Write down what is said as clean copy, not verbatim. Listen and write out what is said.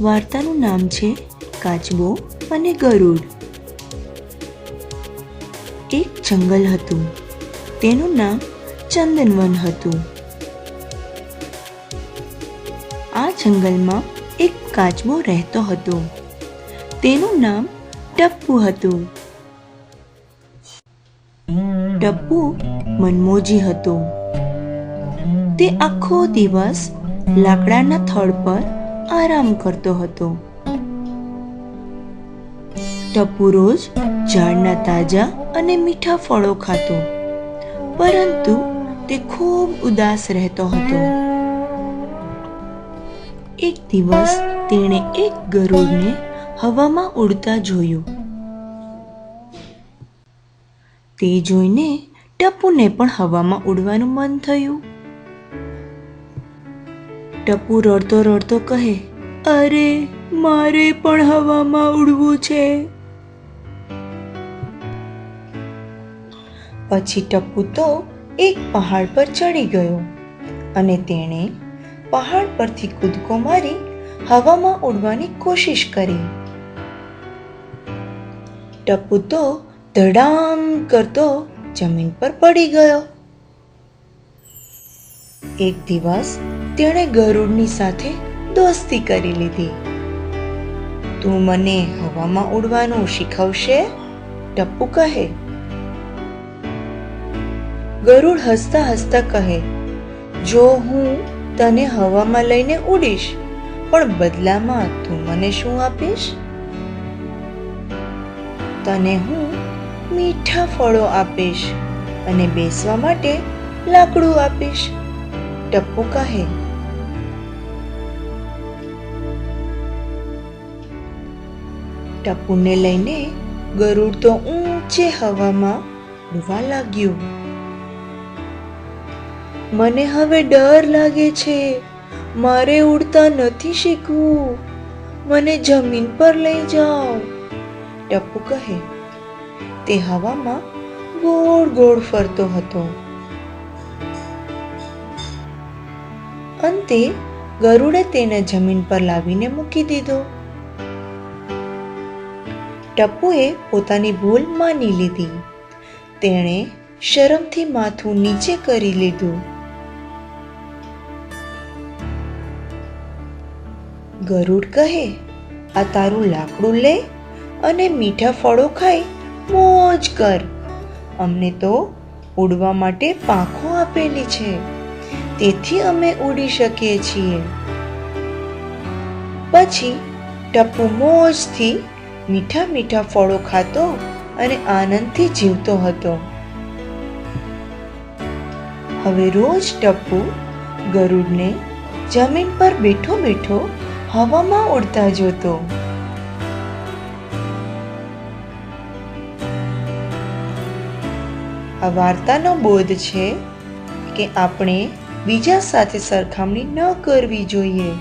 વાર્તાનું નામ છે કાચબો અને ગરુડ. એક જંગલ હતું. તેનું નામ ચંદનવન હતું. આ જંગલમાં એક કાચબો રહેતો હતો. તેનું નામ ટપ્પુ હતું. ટપ્પુ મનમોજી હતો. તે આખો દિવસ લાકડાના થડ પર આરામ કરતો હતો. ટપ્પુ રોજ ઝાડના તાજા અને મીઠા ફળો ખાતો, પરંતુ તે ખૂબ ઉદાસ રહેતો હતો. એક દિવસ તેણે એક ગરુડને હવામાં ઉડતા જોયું. તે જોઈને ટપ્પુને પણ હવામાં ઉડવાનું મન થયું. ટપ્પુ રડતો રડતો કહે, અરે, મારે પણ હવામાં ઉડવું છે. પછી ટપ્પુ તો એક પહાડ પર ચડી ગયો અને તેણે પહાડ પરથી કૂદકો મારી હવામાં ઉડવાની કોશિશ કરી. ટપ્પુ તો ધડામ કરતો જમીન પર પડી ગયો. એક દિવસ તેણે ગરુડની સાથે દોસ્તી કરી લીધી. તું મને હવામાં ઉડવાનું શીખવશે? ટપ્પુ કહે. ગરુડ હસતા હસતા કહે, જો હું તને હવામાં લઈને ઉડીશ, પણ બદલામાં તું મને શું આપીશ? તને હું મીઠા ફળો આપીશ અને બેસવા માટે લાકડું આપીશ. ટપ્પુ કહે. ટપ્પુને લઈને ગરુડ તો ઊંચે હવામાં ઉડવા લાગ્યું. મને હવે ડર લાગે છે. મારે ઉડતા નથી શીખવું. મને જમીન પર લઈ જાઓ. ટપ્પુ કહે. તે હવામાં ગોળ ગોળ ફરતો હતો. અંતે ગરુડે તેને જમીન પર લાવીને મૂકી દીધો. ટપ્પુએ પોતાની ભૂલ માની લીધી. તેણે શરમથી માથું નીચે કરી લીધું. ગરુડ કહે, આ તારું લાકડું લે અને મીઠા ફળો ખાઈ મોજ કર. અમને તો ઉડવા માટે પાંખો આપેલી છે, તેથી અમે ઉડી શકીએ છીએ. પછી ટપ્પુ મોજથી મીઠા મીઠા ફળો ખાતો અને આનંદથી જીવતો હતો. હવે રોજ ટપ્પુ ગરુડને જમીન પર બેઠો બેઠો હવામાં ઉડતા જોતો. આ વાર્તાનો બોધ છે કે આપણે બીજા સાથે સરખામણી ન કરવી જોઈએ.